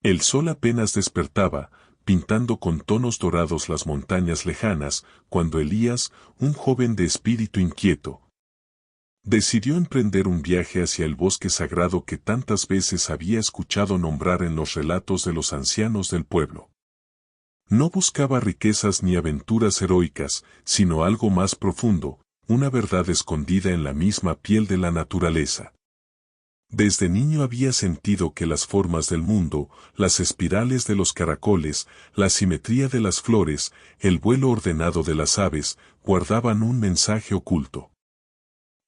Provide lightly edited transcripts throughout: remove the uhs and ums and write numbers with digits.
El sol apenas despertaba, pintando con tonos dorados las montañas lejanas, cuando Elías, un joven de espíritu inquieto, decidió emprender un viaje hacia el bosque sagrado que tantas veces había escuchado nombrar en los relatos de los ancianos del pueblo. No buscaba riquezas ni aventuras heroicas, sino algo más profundo, una verdad escondida en la misma piel de la naturaleza. Desde niño había sentido que las formas del mundo, las espirales de los caracoles, la simetría de las flores, el vuelo ordenado de las aves, guardaban un mensaje oculto.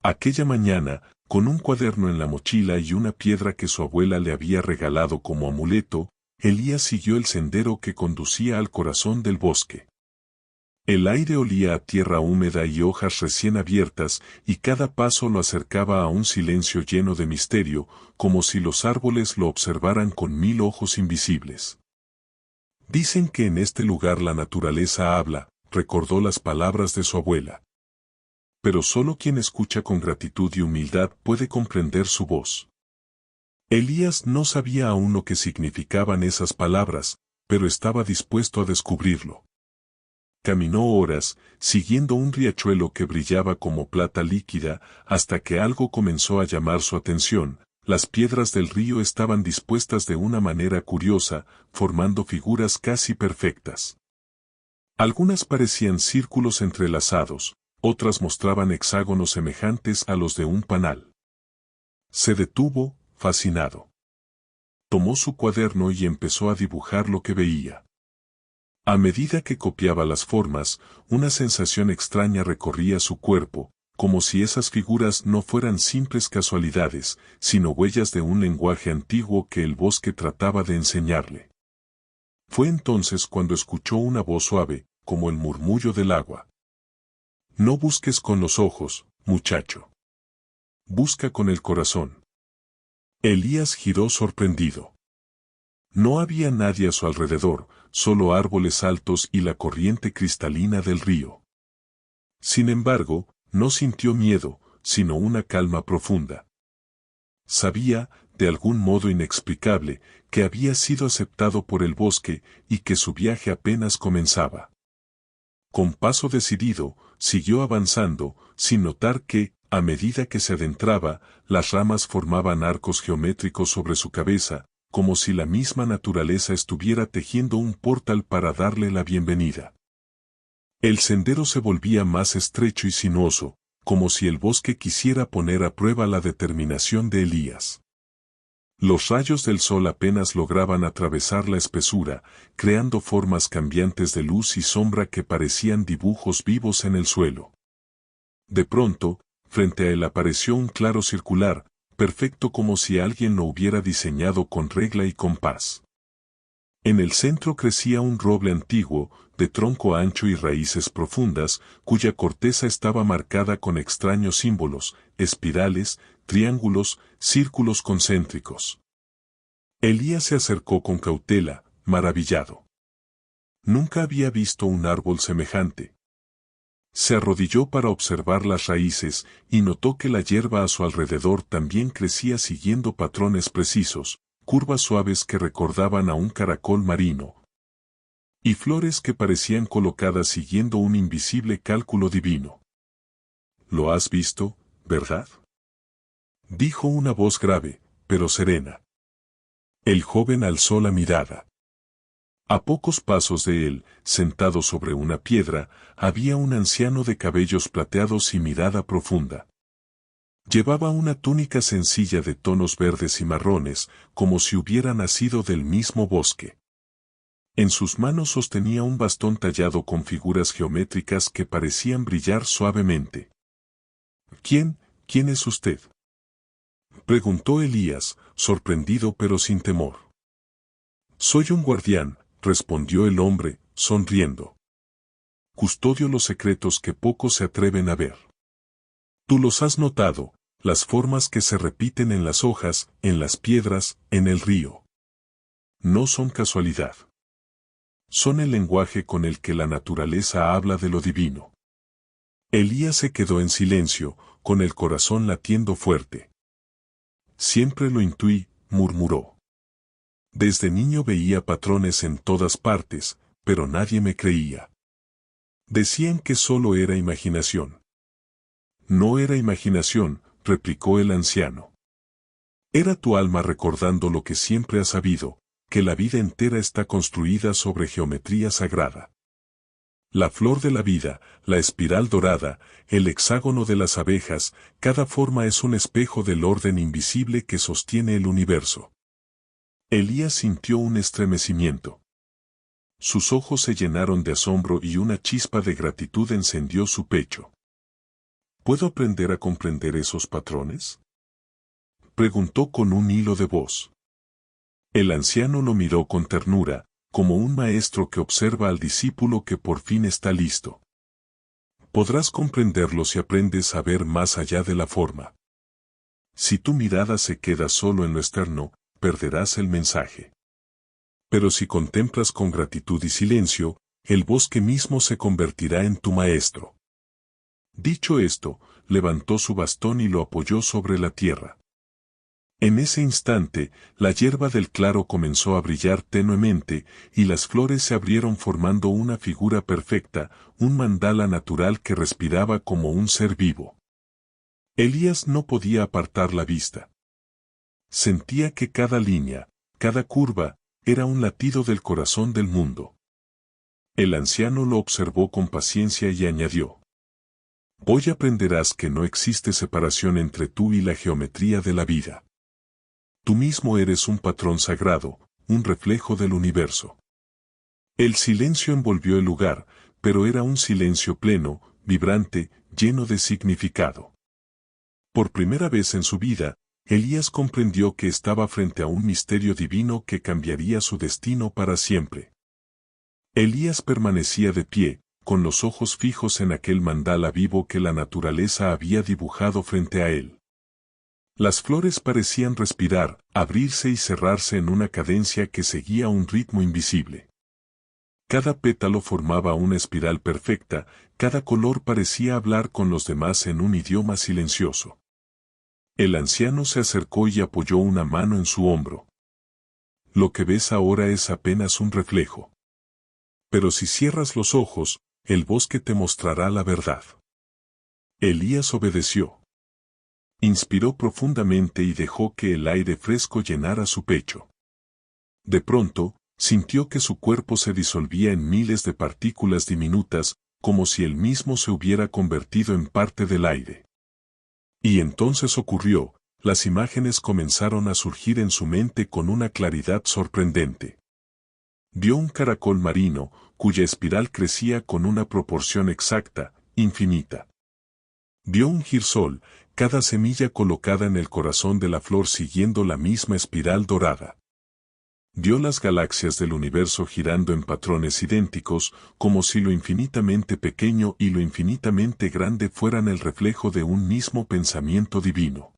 Aquella mañana, con un cuaderno en la mochila y una piedra que su abuela le había regalado como amuleto, Elías siguió el sendero que conducía al corazón del bosque. El aire olía a tierra húmeda y hojas recién abiertas, y cada paso lo acercaba a un silencio lleno de misterio, como si los árboles lo observaran con 1000 ojos invisibles. Dicen que en este lugar la naturaleza habla, recordó las palabras de su abuela. Pero solo quien escucha con gratitud y humildad puede comprender su voz. Elías no sabía aún lo que significaban esas palabras, pero estaba dispuesto a descubrirlo. Caminó horas, siguiendo un riachuelo que brillaba como plata líquida, hasta que algo comenzó a llamar su atención. Las piedras del río estaban dispuestas de una manera curiosa, formando figuras casi perfectas. Algunas parecían círculos entrelazados, otras mostraban hexágonos semejantes a los de un panal. Se detuvo, fascinado. Tomó su cuaderno y empezó a dibujar lo que veía. A medida que copiaba las formas, una sensación extraña recorría su cuerpo, como si esas figuras no fueran simples casualidades, sino huellas de un lenguaje antiguo que el bosque trataba de enseñarle. Fue entonces cuando escuchó una voz suave, como el murmullo del agua. No busques con los ojos, muchacho. Busca con el corazón. Elías giró sorprendido. No había nadie a su alrededor, solo árboles altos y la corriente cristalina del río. Sin embargo, no sintió miedo, sino una calma profunda. Sabía, de algún modo inexplicable, que había sido aceptado por el bosque y que su viaje apenas comenzaba. Con paso decidido, siguió avanzando, sin notar que, a medida que se adentraba, las ramas formaban arcos geométricos sobre su cabeza, como si la misma naturaleza estuviera tejiendo un portal para darle la bienvenida. El sendero se volvía más estrecho y sinuoso, como si el bosque quisiera poner a prueba la determinación de Elías. Los rayos del sol apenas lograban atravesar la espesura, creando formas cambiantes de luz y sombra que parecían dibujos vivos en el suelo. De pronto, frente a él apareció un claro circular, perfecto como si alguien lo hubiera diseñado con regla y compás. En el centro crecía un roble antiguo, de tronco ancho y raíces profundas, cuya corteza estaba marcada con extraños símbolos, espirales, triángulos, círculos concéntricos. Elías se acercó con cautela, maravillado. Nunca había visto un árbol semejante. Se arrodilló para observar las raíces y notó que la hierba a su alrededor también crecía siguiendo patrones precisos, curvas suaves que recordaban a un caracol marino, y flores que parecían colocadas siguiendo un invisible cálculo divino. «¿Lo has visto, verdad?», dijo una voz grave, pero serena. El joven alzó la mirada. A pocos pasos de él, sentado sobre una piedra, había un anciano de cabellos plateados y mirada profunda. Llevaba una túnica sencilla de tonos verdes y marrones, como si hubiera nacido del mismo bosque. En sus manos sostenía un bastón tallado con figuras geométricas que parecían brillar suavemente. «¿Quién es usted?», preguntó Elías, sorprendido pero sin temor. «Soy un guardián», respondió el hombre, sonriendo. «Custodio los secretos que pocos se atreven a ver. Tú los has notado, las formas que se repiten en las hojas, en las piedras, en el río. No son casualidad. Son el lenguaje con el que la naturaleza habla de lo divino». Elías se quedó en silencio, con el corazón latiendo fuerte. «Siempre lo intuí», murmuró. Desde niño veía patrones en todas partes, pero nadie me creía. Decían que solo era imaginación. No era imaginación, replicó el anciano. Era tu alma recordando lo que siempre has sabido, que la vida entera está construida sobre geometría sagrada. La flor de la vida, la espiral dorada, el hexágono de las abejas, cada forma es un espejo del orden invisible que sostiene el universo. Elías sintió un estremecimiento. Sus ojos se llenaron de asombro y una chispa de gratitud encendió su pecho. ¿Puedo aprender a comprender esos patrones?, preguntó con un hilo de voz. El anciano lo miró con ternura, como un maestro que observa al discípulo que por fin está listo. Podrás comprenderlo si aprendes a ver más allá de la forma. Si tu mirada se queda solo en lo externo, perderás el mensaje. Pero si contemplas con gratitud y silencio, el bosque mismo se convertirá en tu maestro. Dicho esto, levantó su bastón y lo apoyó sobre la tierra. En ese instante, la hierba del claro comenzó a brillar tenuemente, y las flores se abrieron formando una figura perfecta, un mandala natural que respiraba como un ser vivo. Elías no podía apartar la vista. Sentía que cada línea, cada curva, era un latido del corazón del mundo. El anciano lo observó con paciencia y añadió: Hoy aprenderás que no existe separación entre tú y la geometría de la vida. Tú mismo eres un patrón sagrado, un reflejo del universo. El silencio envolvió el lugar, pero era un silencio pleno, vibrante, lleno de significado. Por primera vez en su vida, Elías comprendió que estaba frente a un misterio divino que cambiaría su destino para siempre. Elías permanecía de pie, con los ojos fijos en aquel mandala vivo que la naturaleza había dibujado frente a él. Las flores parecían respirar, abrirse y cerrarse en una cadencia que seguía un ritmo invisible. Cada pétalo formaba una espiral perfecta, cada color parecía hablar con los demás en un idioma silencioso. El anciano se acercó y apoyó una mano en su hombro. Lo que ves ahora es apenas un reflejo. Pero si cierras los ojos, el bosque te mostrará la verdad. Elías obedeció. Inspiró profundamente y dejó que el aire fresco llenara su pecho. De pronto, sintió que su cuerpo se disolvía en miles de partículas diminutas, como si él mismo se hubiera convertido en parte del aire. Y entonces ocurrió, las imágenes comenzaron a surgir en su mente con una claridad sorprendente. Vio un caracol marino, cuya espiral crecía con una proporción exacta, infinita. Vio un girsol, cada semilla colocada en el corazón de la flor siguiendo la misma espiral dorada. Vio las galaxias del universo girando en patrones idénticos, como si lo infinitamente pequeño y lo infinitamente grande fueran el reflejo de un mismo pensamiento divino.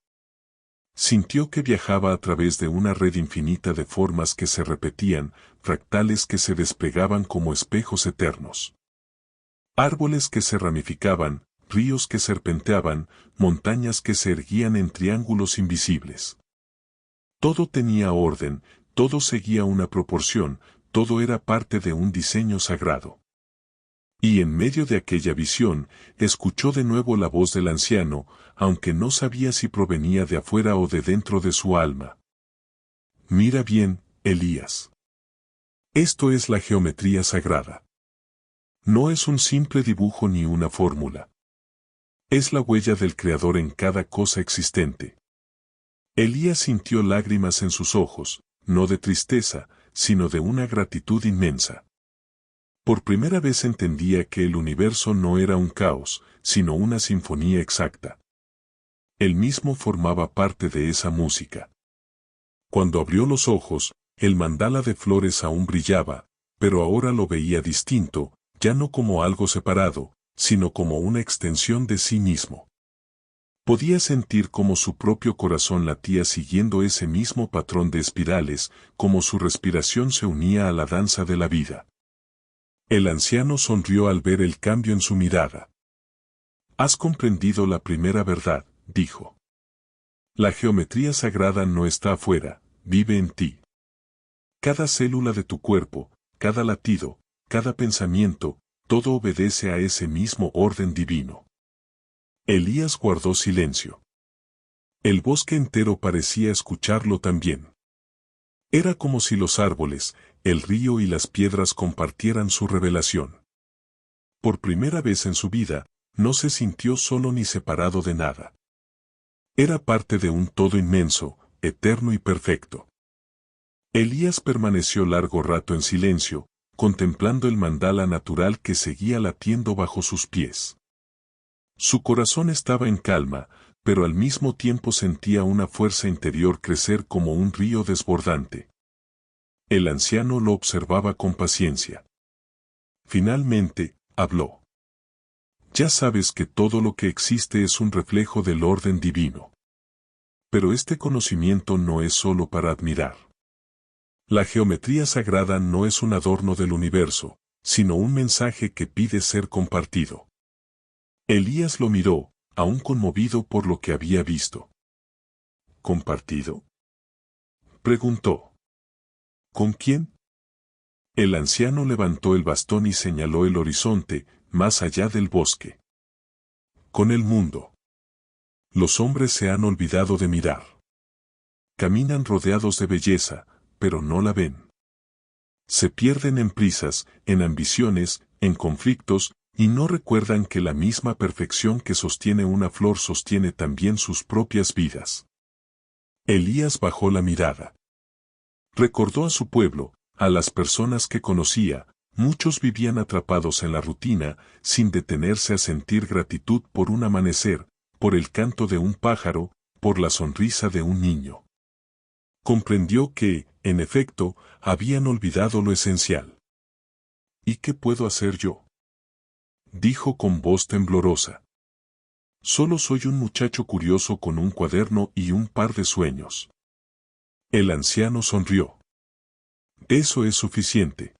Sintió que viajaba a través de una red infinita de formas que se repetían, fractales que se desplegaban como espejos eternos. Árboles que se ramificaban, ríos que serpenteaban, montañas que se erguían en triángulos invisibles. Todo tenía orden, todo seguía una proporción, todo era parte de un diseño sagrado. Y en medio de aquella visión, escuchó de nuevo la voz del anciano, aunque no sabía si provenía de afuera o de dentro de su alma. Mira bien, Elías. Esto es la geometría sagrada. No es un simple dibujo ni una fórmula. Es la huella del Creador en cada cosa existente. Elías sintió lágrimas en sus ojos, no de tristeza, sino de una gratitud inmensa. Por primera vez entendía que el universo no era un caos, sino una sinfonía exacta. Él mismo formaba parte de esa música. Cuando abrió los ojos, el mandala de flores aún brillaba, pero ahora lo veía distinto, ya no como algo separado, sino como una extensión de sí mismo. Podía sentir cómo su propio corazón latía siguiendo ese mismo patrón de espirales, como su respiración se unía a la danza de la vida. El anciano sonrió al ver el cambio en su mirada. Has comprendido la primera verdad, dijo. La geometría sagrada no está afuera, vive en ti. Cada célula de tu cuerpo, cada latido, cada pensamiento, todo obedece a ese mismo orden divino. Elías guardó silencio. El bosque entero parecía escucharlo también. Era como si los árboles, el río y las piedras compartieran su revelación. Por primera vez en su vida, no se sintió solo ni separado de nada. Era parte de un todo inmenso, eterno y perfecto. Elías permaneció largo rato en silencio, contemplando el mandala natural que seguía latiendo bajo sus pies. Su corazón estaba en calma, pero al mismo tiempo sentía una fuerza interior crecer como un río desbordante. El anciano lo observaba con paciencia. Finalmente, habló. Ya sabes que todo lo que existe es un reflejo del orden divino. Pero este conocimiento no es solo para admirar. La geometría sagrada no es un adorno del universo, sino un mensaje que pide ser compartido. Elías lo miró, aún conmovido por lo que había visto. ¿Compartido?, preguntó. ¿Con quién? El anciano levantó el bastón y señaló el horizonte, más allá del bosque. Con el mundo. Los hombres se han olvidado de mirar. Caminan rodeados de belleza, pero no la ven. Se pierden en prisas, en ambiciones, en conflictos, y no recuerdan que la misma perfección que sostiene una flor sostiene también sus propias vidas. Elías bajó la mirada. Recordó a su pueblo, a las personas que conocía. Muchos vivían atrapados en la rutina, sin detenerse a sentir gratitud por un amanecer, por el canto de un pájaro, por la sonrisa de un niño. Comprendió que, en efecto, habían olvidado lo esencial. ¿Y qué puedo hacer yo?, dijo con voz temblorosa. Solo soy un muchacho curioso con un cuaderno y un par de sueños. El anciano sonrió. Eso es suficiente.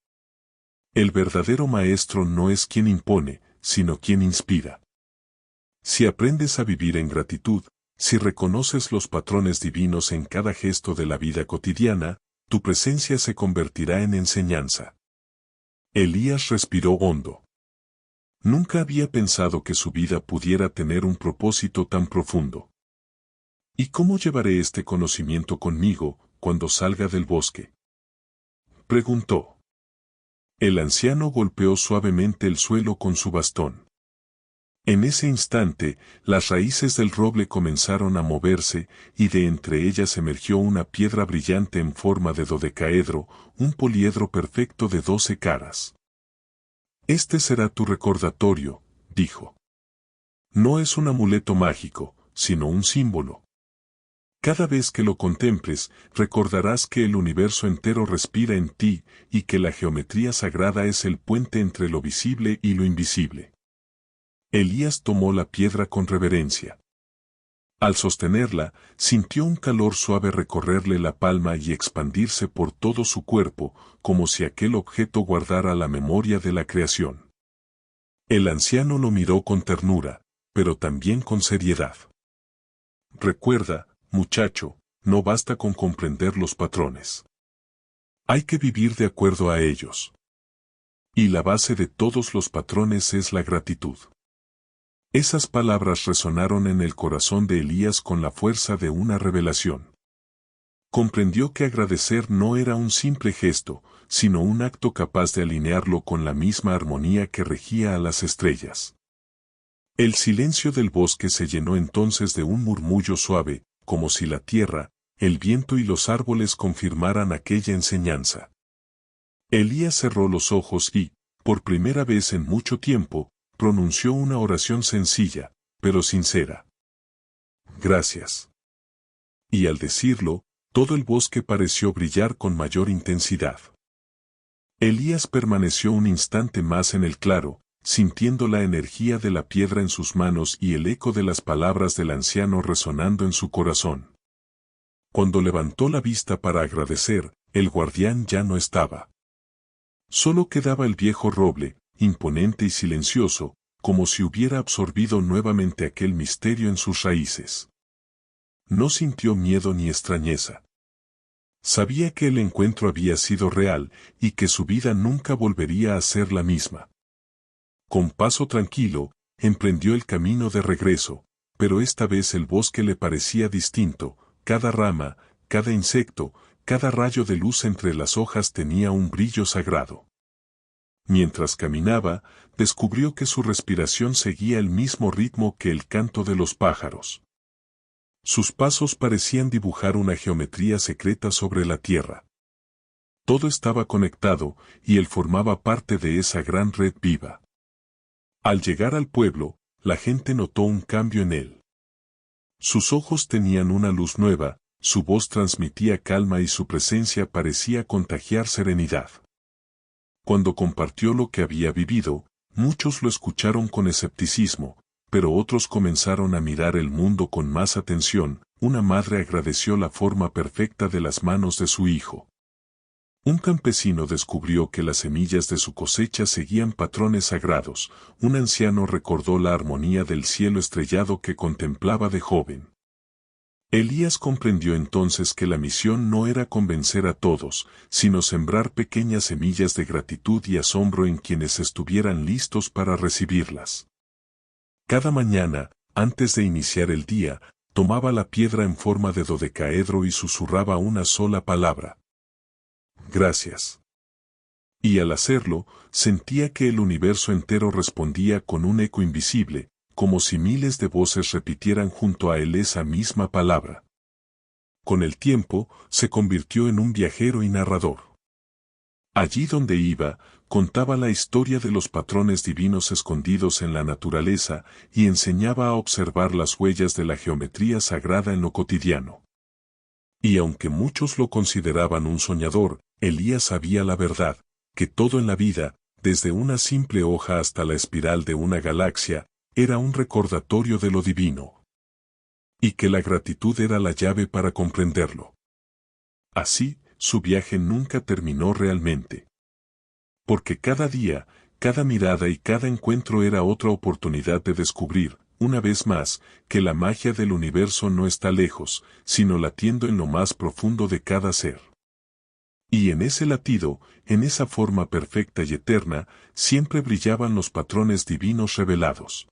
El verdadero maestro no es quien impone, sino quien inspira. Si aprendes a vivir en gratitud, si reconoces los patrones divinos en cada gesto de la vida cotidiana, tu presencia se convertirá en enseñanza. Elías respiró hondo. Nunca había pensado que su vida pudiera tener un propósito tan profundo. ¿Y cómo llevaré este conocimiento conmigo, cuando salga del bosque?, preguntó. El anciano golpeó suavemente el suelo con su bastón. En ese instante, las raíces del roble comenzaron a moverse, y de entre ellas emergió una piedra brillante en forma de dodecaedro, un poliedro perfecto de 12 caras. Este será tu recordatorio, dijo. No es un amuleto mágico, sino un símbolo. Cada vez que lo contemples, recordarás que el universo entero respira en ti, y que la geometría sagrada es el puente entre lo visible y lo invisible. Elías tomó la piedra con reverencia. Al sostenerla, sintió un calor suave recorrerle la palma y expandirse por todo su cuerpo, como si aquel objeto guardara la memoria de la creación. El anciano lo miró con ternura, pero también con seriedad. Recuerda, muchacho, no basta con comprender los patrones. Hay que vivir de acuerdo a ellos. Y la base de todos los patrones es la gratitud. Esas palabras resonaron en el corazón de Elías con la fuerza de una revelación. Comprendió que agradecer no era un simple gesto, sino un acto capaz de alinearlo con la misma armonía que regía a las estrellas. El silencio del bosque se llenó entonces de un murmullo suave, como si la tierra, el viento y los árboles confirmaran aquella enseñanza. Elías cerró los ojos y, por primera vez en mucho tiempo, pronunció una oración sencilla, pero sincera. Gracias. Y al decirlo, todo el bosque pareció brillar con mayor intensidad. Elías permaneció un instante más en el claro, sintiendo la energía de la piedra en sus manos y el eco de las palabras del anciano resonando en su corazón. Cuando levantó la vista para agradecer, el guardián ya no estaba. Solo quedaba el viejo roble, imponente y silencioso, como si hubiera absorbido nuevamente aquel misterio en sus raíces. No sintió miedo ni extrañeza. Sabía que el encuentro había sido real y que su vida nunca volvería a ser la misma. Con paso tranquilo, emprendió el camino de regreso, pero esta vez el bosque le parecía distinto, cada rama, cada insecto, cada rayo de luz entre las hojas tenía un brillo sagrado. Mientras caminaba, descubrió que su respiración seguía el mismo ritmo que el canto de los pájaros. Sus pasos parecían dibujar una geometría secreta sobre la tierra. Todo estaba conectado, y él formaba parte de esa gran red viva. Al llegar al pueblo, la gente notó un cambio en él. Sus ojos tenían una luz nueva, su voz transmitía calma y su presencia parecía contagiar serenidad. Cuando compartió lo que había vivido, muchos lo escucharon con escepticismo, pero otros comenzaron a mirar el mundo con más atención. Una madre agradeció la forma perfecta de las manos de su hijo. Un campesino descubrió que las semillas de su cosecha seguían patrones sagrados. Un anciano recordó la armonía del cielo estrellado que contemplaba de joven. Elías comprendió entonces que la misión no era convencer a todos, sino sembrar pequeñas semillas de gratitud y asombro en quienes estuvieran listos para recibirlas. Cada mañana, antes de iniciar el día, tomaba la piedra en forma de dodecaedro y susurraba una sola palabra: gracias. Y al hacerlo, sentía que el universo entero respondía con un eco invisible, como si miles de voces repitieran junto a él esa misma palabra. Con el tiempo, se convirtió en un viajero y narrador. Allí donde iba, contaba la historia de los patrones divinos escondidos en la naturaleza y enseñaba a observar las huellas de la geometría sagrada en lo cotidiano. Y aunque muchos lo consideraban un soñador, Elías sabía la verdad, que todo en la vida, desde una simple hoja hasta la espiral de una galaxia, era un recordatorio de lo divino. Y que la gratitud era la llave para comprenderlo. Así, su viaje nunca terminó realmente. Porque cada día, cada mirada y cada encuentro era otra oportunidad de descubrir, una vez más, que la magia del universo no está lejos, sino latiendo en lo más profundo de cada ser. Y en ese latido, en esa forma perfecta y eterna, siempre brillaban los patrones divinos revelados.